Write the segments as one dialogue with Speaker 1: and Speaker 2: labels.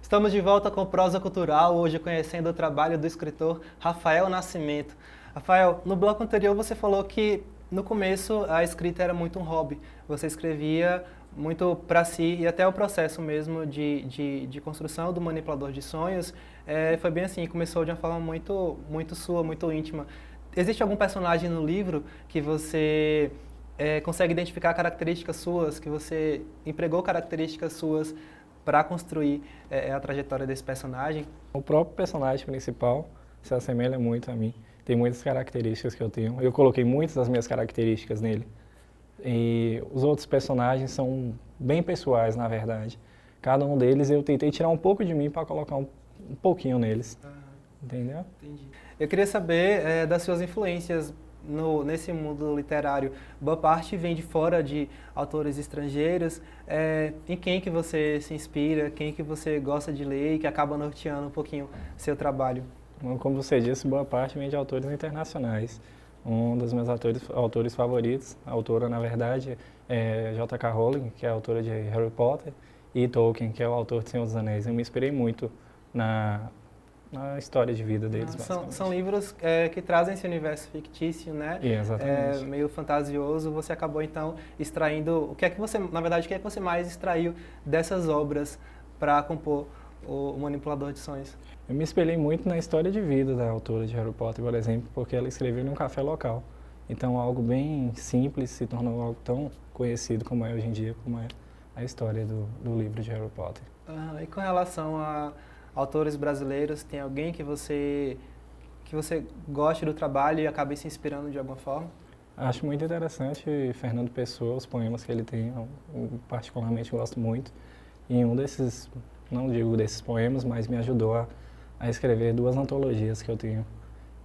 Speaker 1: Estamos de volta com Prosa Cultural, hoje conhecendo o trabalho do escritor Rafael Nascimento. Rafael, no bloco anterior você falou que no começo a escrita era muito um hobby. Você escrevia muito para si e até o processo mesmo de construção do manipulador de sonhos foi bem assim, começou de uma forma muito sua, muito íntima. Existe algum personagem no livro que você consegue identificar características suas, que você empregou características suas para construir a trajetória desse personagem?
Speaker 2: O próprio personagem principal se assemelha muito a mim. Tem muitas características que eu tenho. Eu coloquei muitas das minhas características nele. E os outros personagens são bem pessoais, na verdade. Cada um deles eu tentei tirar um pouco de mim para colocar um pouquinho neles. Entendeu?
Speaker 1: Entendi. Eu queria saber das suas influências nesse mundo literário. Boa parte vem de fora, de autores estrangeiros. Em quem que você se inspira, quem que você gosta de ler e que acaba norteando um pouquinho seu trabalho?
Speaker 2: Como você disse, boa parte vem de autores internacionais. Um dos meus autores favoritos, a autora, na verdade, é J.K. Rowling, que é a autora de Harry Potter, e Tolkien, que é o autor de Senhor dos Anéis. Eu me inspirei muito na história de vida deles, basicamente.
Speaker 1: São livros que trazem esse universo fictício, né?
Speaker 2: Exatamente.
Speaker 1: Meio fantasioso. Você acabou, então, extraindo... O que é que você, na verdade, o que é que você mais extraiu dessas obras para compor o Manipulador de Sonhos?
Speaker 2: Eu me espelhei muito na história de vida da autora de Harry Potter, por exemplo, porque ela escreveu num café local. Então, algo bem simples se tornou algo tão conhecido como é hoje em dia, como é a história do livro de Harry Potter.
Speaker 1: E com relação a autores brasileiros, tem alguém que você goste do trabalho e acabe se inspirando de alguma forma?
Speaker 2: Acho muito interessante Fernando Pessoa, os poemas que ele tem, eu particularmente gosto muito. E um desses, não digo desses poemas, mas me ajudou a escrever duas antologias que eu tenho,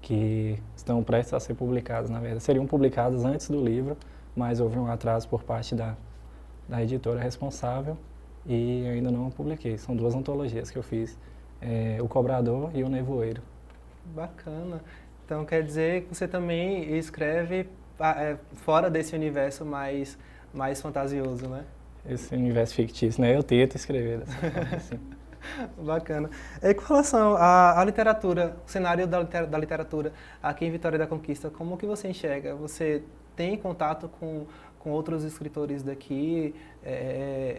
Speaker 2: que estão prestes a ser publicadas, na verdade. Seriam publicadas antes do livro, mas houve um atraso por parte da editora responsável e ainda não publiquei. São duas antologias que eu fiz, O Cobrador e O Nevoeiro.
Speaker 1: Bacana. Então quer dizer que você também escreve fora desse universo mais fantasioso, né?
Speaker 2: Esse universo fictício, né? Eu tento escrever dessa forma, assim.
Speaker 1: Bacana. E com relação à literatura, o cenário da literatura aqui em Vitória da Conquista, como que você enxerga? Você tem contato com outros escritores daqui?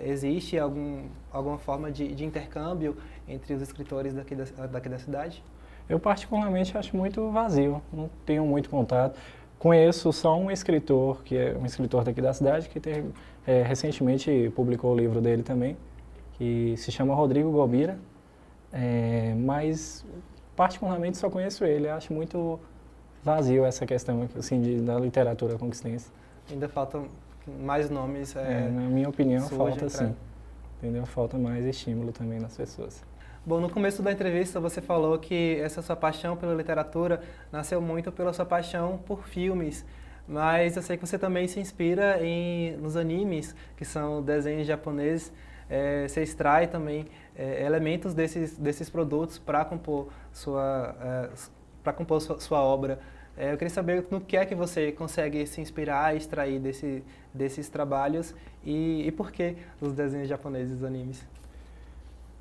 Speaker 1: Existe alguma forma de intercâmbio entre os escritores daqui da cidade?
Speaker 2: Eu particularmente acho muito vazio, não tenho muito contato. Conheço só um escritor, que é um escritor daqui da cidade, que recentemente publicou o livro dele também, que se chama Rodrigo Gobira, mas particularmente só conheço ele. Acho muito vazio essa questão assim, da literatura conquistense.
Speaker 1: Ainda faltam mais nomes.
Speaker 2: Na minha opinião, falta sim. Entendeu? Falta mais estímulo também nas pessoas.
Speaker 1: Bom, no começo da entrevista você falou que essa sua paixão pela literatura nasceu muito pela sua paixão por filmes, mas eu sei que você também se inspira nos animes, que são desenhos japoneses. Você extrai também elementos desses produtos para compor sua obra. Eu queria saber no que é que você consegue se inspirar e extrair desses trabalhos e por que os desenhos japoneses, os animes?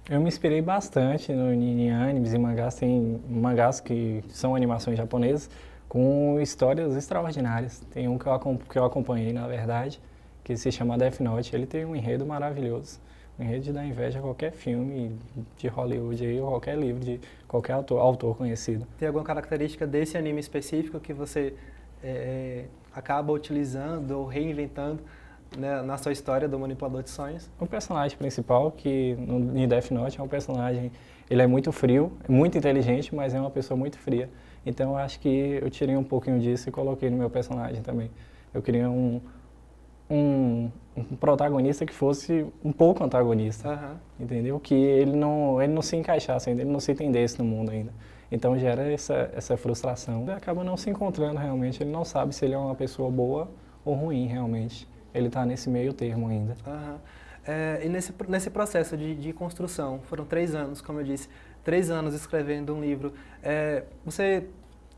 Speaker 2: Eu me inspirei bastante em animes e mangás. Tem mangás que são animações japonesas com histórias extraordinárias. Tem um que eu acompanhei, na verdade, que se chama Death Note. Ele tem um enredo maravilhoso. Um enredo de dar inveja a qualquer filme de Hollywood aí, ou qualquer livro de qualquer autor conhecido.
Speaker 1: Tem alguma característica desse anime específico que você acaba utilizando ou reinventando, né, na sua história do Manipulador de Sonhos?
Speaker 2: O personagem principal, que em Death Note é um personagem, ele é muito frio, muito inteligente, mas é uma pessoa muito fria. Então eu acho que eu tirei um pouquinho disso e coloquei no meu personagem também. Eu queria um protagonista que fosse um pouco antagonista, entendeu? Que ele não se encaixasse ainda, ele não se entendesse no mundo ainda. Então gera essa frustração. Ele acaba não se encontrando realmente, ele não sabe se ele é uma pessoa boa ou ruim realmente. Ele está nesse meio termo ainda.
Speaker 1: E nesse processo de construção, foram 3 anos, como eu disse, 3 anos escrevendo um livro. Você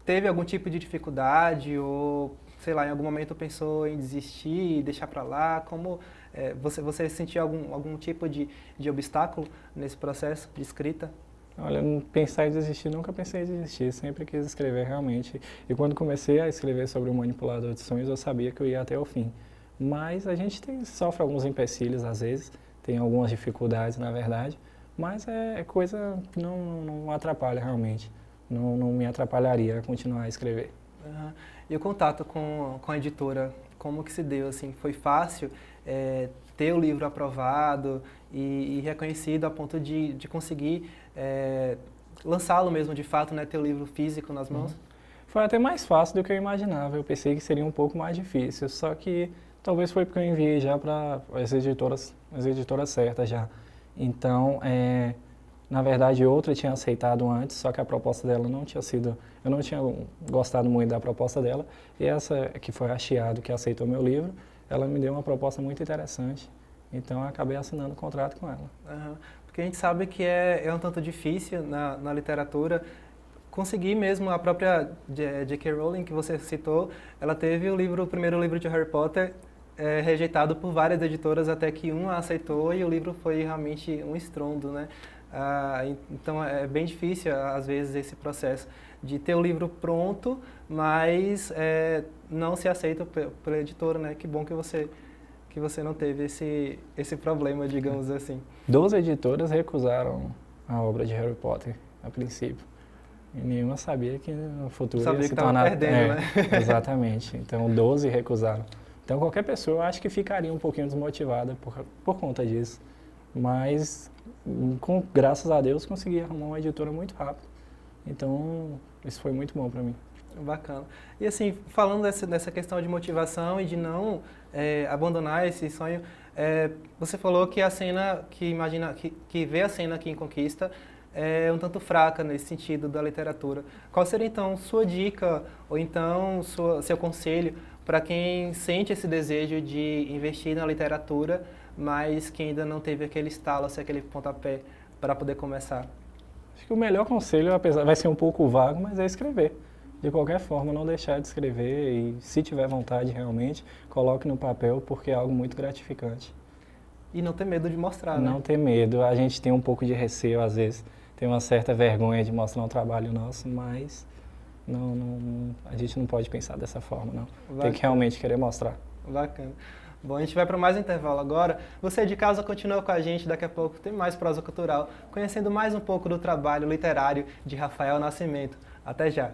Speaker 1: teve algum tipo de dificuldade ou sei lá, em algum momento pensou em desistir e deixar para lá? Como você sentiu algum tipo de obstáculo nesse processo de escrita?
Speaker 2: Olha, pensar em desistir, nunca pensei em desistir, sempre quis escrever realmente. E quando comecei a escrever sobre o manipulador de sonhos, eu sabia que eu ia até o fim. Mas a gente sofre alguns empecilhos às vezes, tem algumas dificuldades na verdade, mas é coisa que não atrapalha realmente. Não me atrapalharia a continuar a escrever.
Speaker 1: Aham. E o contato com a editora, como que se deu, assim? Foi fácil ter o livro aprovado e reconhecido a ponto de conseguir lançá-lo mesmo de fato, né? Ter o livro físico nas mãos?
Speaker 2: Foi até mais fácil do que eu imaginava, eu pensei que seria um pouco mais difícil, só que talvez foi porque eu enviei já para as editoras certas já. Então, na verdade, outra tinha aceitado antes, só que a proposta dela não tinha sido... Eu não tinha gostado muito da proposta dela, e essa que foi a Chiado, que aceitou meu livro, ela me deu uma proposta muito interessante, então eu acabei assinando o contrato com ela.
Speaker 1: Aham. Porque a gente sabe que é um tanto difícil na literatura conseguir mesmo a própria J.K. Rowling, que você citou, ela teve o primeiro livro de Harry Potter rejeitado por várias editoras até que uma aceitou e o livro foi realmente um estrondo, né? Então é bem difícil, às vezes, esse processo de ter o livro pronto, mas não se aceita pela editora, né? Que bom que você não teve esse problema, digamos assim.
Speaker 2: 12 editoras recusaram a obra de Harry Potter, a princípio. E nenhuma sabia que no futuro
Speaker 1: Sabia
Speaker 2: ia
Speaker 1: que
Speaker 2: se
Speaker 1: estava
Speaker 2: tornar...
Speaker 1: perdendo, né?
Speaker 2: Exatamente. Então, 12 recusaram. Então, qualquer pessoa, eu acho que ficaria um pouquinho desmotivada por conta disso. Mas, graças a Deus, consegui arrumar uma editora muito rápido. Então, isso foi muito bom para mim.
Speaker 1: Bacana. E assim, falando dessa questão de motivação e de não abandonar esse sonho, você falou que a cena, que vê a cena aqui em Conquista é um tanto fraca nesse sentido da literatura. Qual seria então sua dica ou então seu conselho para quem sente esse desejo de investir na literatura, mas que ainda não teve aquele estalo, assim, aquele pontapé para poder começar?
Speaker 2: Acho que o melhor conselho, apesar vai ser um pouco vago, mas é escrever. De qualquer forma, não deixar de escrever e, se tiver vontade realmente, coloque no papel, porque é algo muito gratificante.
Speaker 1: E não ter medo de mostrar, né?
Speaker 2: Não ter medo. A gente tem um pouco de receio, às vezes, tem uma certa vergonha de mostrar um trabalho nosso, mas a gente não pode pensar dessa forma, não.
Speaker 1: Bacana.
Speaker 2: Tem que realmente querer mostrar.
Speaker 1: Bacana. Bom, a gente vai para mais um intervalo agora. Você de casa continua com a gente, daqui a pouco tem mais Prosa Cultural, conhecendo mais um pouco do trabalho literário de Rafael Nascimento. Até já!